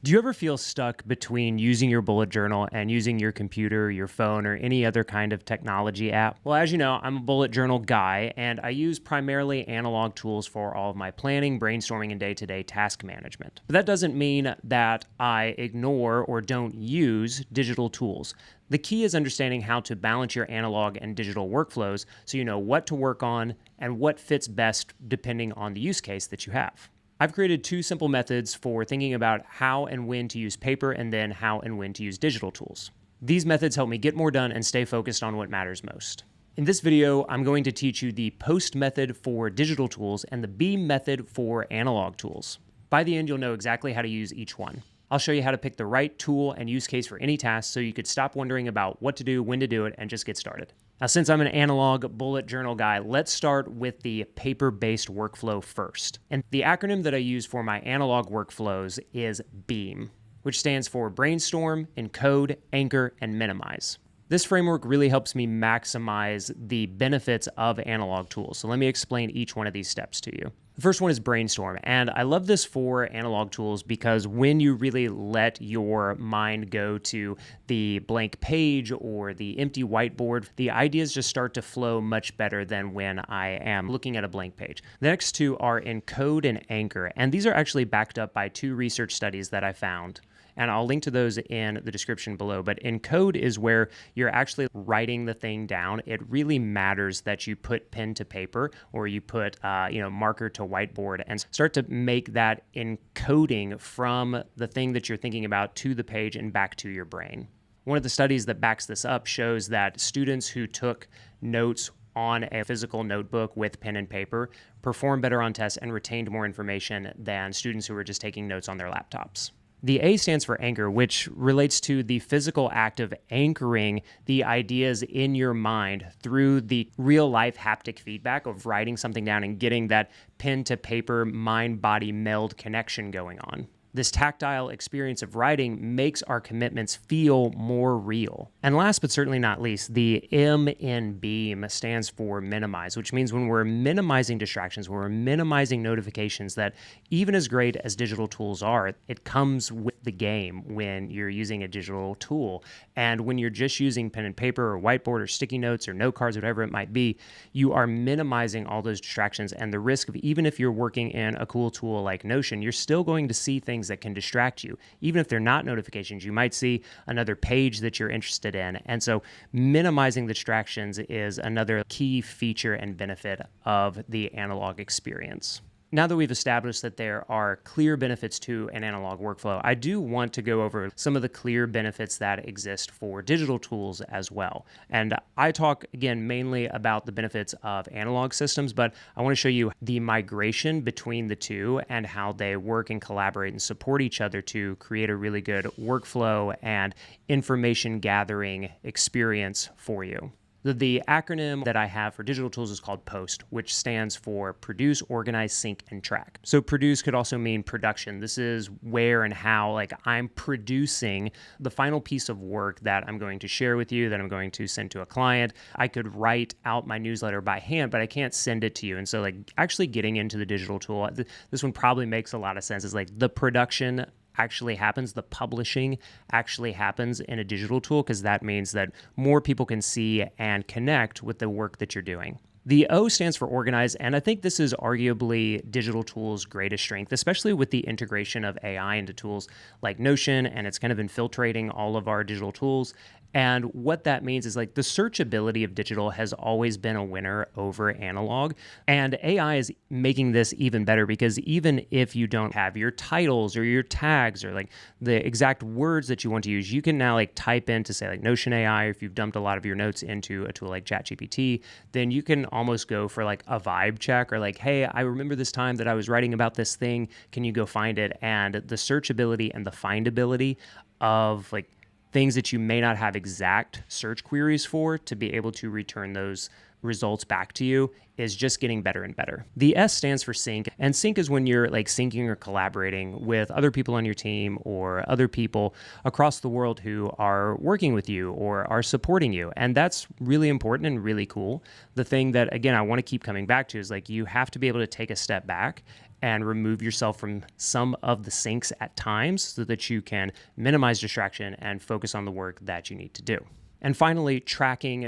Do you ever feel stuck between using your bullet journal and using your computer, your phone, or any other kind of technology app? Well, as you know, I'm a bullet journal guy, and I use primarily analog tools for all of my planning, brainstorming, and day-to-day task management. But that doesn't mean that I ignore or don't use digital tools. The key is understanding how to balance your analog and digital workflows so you know what to work on and what fits best depending on the use case that you have. I've created two simple methods for thinking about how and when to use paper and then how and when to use digital tools. These methods help me get more done and stay focused on what matters most. In this video, I'm going to teach you the POST method for digital tools and the BEAM method for analog tools. By the end, you'll know exactly how to use each one. I'll show you how to pick the right tool and use case for any task so you could stop wondering about what to do, when to do it, and just get started. Now, since I'm an analog bullet journal guy, let's start with the paper-based workflow first. And the acronym that I use for my analog workflows is BEAM, which stands for Brainstorm, Encode, Anchor, and Minimize. This framework really helps me maximize the benefits of analog tools. So let me explain each one of these steps to you. The first one is Brainstorm, and I love this for analog tools because when you really let your mind go to the blank page or the empty whiteboard, the ideas just start to flow much better than when I am looking at a blank page. The next two are Encode and Anchor, and these are actually backed up by two research studies that I found. And I'll link to those in the description below. But Encode is where you're actually writing the thing down. It really matters that you put pen to paper or you put marker to whiteboard and start to make that encoding from the thing that you're thinking about to the page and back to your brain. One of the studies that backs this up shows that students who took notes on a physical notebook with pen and paper performed better on tests and retained more information than students who were just taking notes on their laptops. The A stands for anchor, which relates to the physical act of anchoring the ideas in your mind through the real-life haptic feedback of writing something down and getting that pen-to-paper, mind-body meld connection going on. This tactile experience of writing makes our commitments feel more real. And last but certainly not least, the M in BEAM stands for minimize, which means when we're minimizing distractions, when we're minimizing notifications, that even as great as digital tools are, it comes with the game when you're using a digital tool. And when you're just using pen and paper or whiteboard or sticky notes or note cards, whatever it might be, you are minimizing all those distractions. And the risk of, even if you're working in a cool tool like Notion, you're still going to see things that can distract you. Even if they're not notifications, you might see another page that you're interested in. And so minimizing the distractions is another key feature and benefit of the analog experience. Now that we've established that there are clear benefits to an analog workflow, I do want to go over some of the clear benefits that exist for digital tools as well. And I talk, again, mainly about the benefits of analog systems, but I want to show you the migration between the two and how they work and collaborate and support each other to create a really good workflow and information gathering experience for you. The acronym that I have for digital tools is called POST, which stands for Produce, Organize, Sync, and Track. So produce could also mean production. This is where and how I'm producing the final piece of work that I'm going to share with you, that I'm going to send to a client. I could write out my newsletter by hand, but I can't send it to you. And so actually getting into the digital tool, this one probably makes a lot of sense. It's the production actually happens, the publishing actually happens in a digital tool, because that means that more people can see and connect with the work that you're doing. The O stands for organize, and I think this is arguably digital tools' greatest strength, especially with the integration of AI into tools like Notion, and it's kind of infiltrating all of our digital tools. And what that means is the searchability of digital has always been a winner over analog. And AI is making this even better, because even if you don't have your titles or your tags or the exact words that you want to use, you can now type into say Notion AI, or if you've dumped a lot of your notes into a tool like ChatGPT, then you can almost go for a vibe check or hey, I remember this time that I was writing about this thing. Can you go find it? And the searchability and the findability of things that you may not have exact search queries for to be able to return those results back to you is just getting better and better. The S stands for sync, and sync is when you're syncing or collaborating with other people on your team or other people across the world who are working with you or are supporting you. And that's really important and really cool. The thing that, again, I want to keep coming back to is you have to be able to take a step back and remove yourself from some of the syncs at times so that you can minimize distraction and focus on the work that you need to do. And finally, tracking,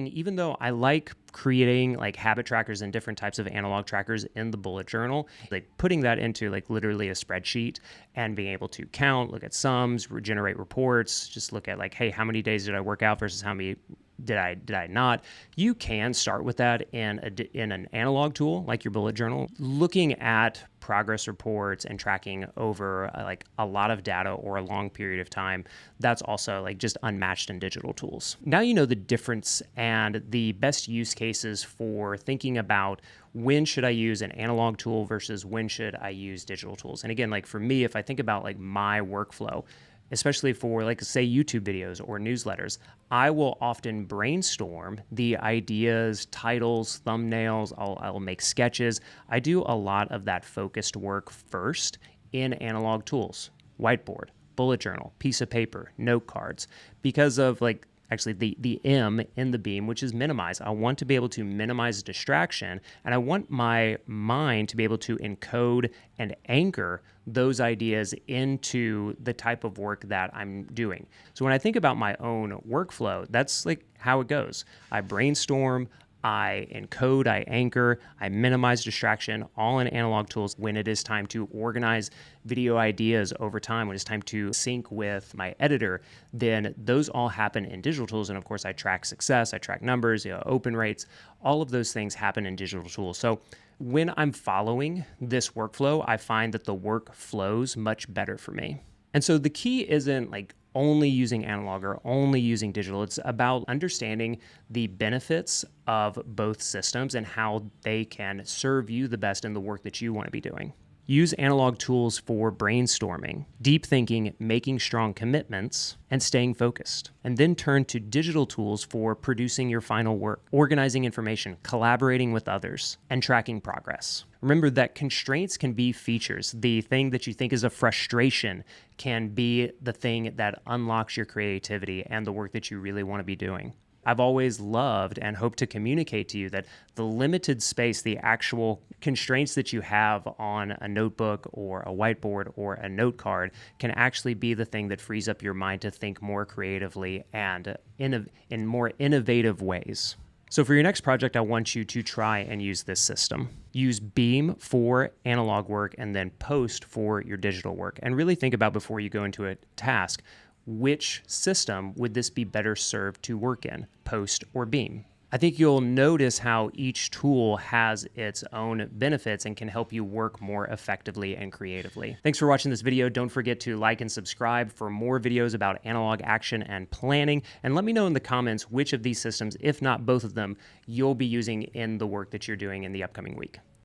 even though I like creating like habit trackers and different types of analog trackers in the bullet journal, like putting that into like literally a spreadsheet and being able to count, look at sums, generate reports, just look at like, hey, how many days did I work out versus how many did I not? You can start with that in an analog tool like your bullet journal, looking at progress reports and tracking over like a lot of data or a long period of time. That's also like just unmatched in digital tools. Now you know the difference and the best use cases for thinking about when should I use an analog tool versus when should I use digital tools. And again, like for me, if I think about like my workflow, especially for like say YouTube videos or newsletters, I will often brainstorm the ideas, titles, thumbnails, I'll make sketches. I do a lot of that focused work first in analog tools, whiteboard, bullet journal, piece of paper, note cards, because of like actually the M in the beam, which is minimize. I want to be able to minimize distraction, and I want my mind to be able to encode and anchor those ideas into the type of work that I'm doing. So when I think about my own workflow, that's like how it goes. I brainstorm, I encode, I anchor, I minimize distraction, all in analog tools. When it is time to organize video ideas over time, when it's time to sync with my editor, then those all happen in digital tools. And of course, I track success, I track numbers, open rates, all of those things happen in digital tools. So when I'm following this workflow, I find that the work flows much better for me. And so the key isn't like only using analog or only using digital. It's about understanding the benefits of both systems and how they can serve you the best in the work that you want to be doing. Use analog tools for brainstorming, deep thinking, making strong commitments, and staying focused. And then turn to digital tools for producing your final work, organizing information, collaborating with others, and tracking progress. Remember that constraints can be features. The thing that you think is a frustration can be the thing that unlocks your creativity and the work that you really want to be doing. I've always loved and hope to communicate to you that the limited space, the actual constraints that you have on a notebook or a whiteboard or a note card can actually be the thing that frees up your mind to think more creatively and in more innovative ways. So for your next project, I want you to try and use this system. Use Beam for analog work and then Post for your digital work. And really think about before you go into a task, which system would this be better served to work in, Post or Beam? I think you'll notice how each tool has its own benefits and can help you work more effectively and creatively. Thanks for watching this video. Don't forget to like and subscribe for more videos about analog action and planning. And let me know in the comments which of these systems, if not both of them, you'll be using in the work that you're doing in the upcoming week.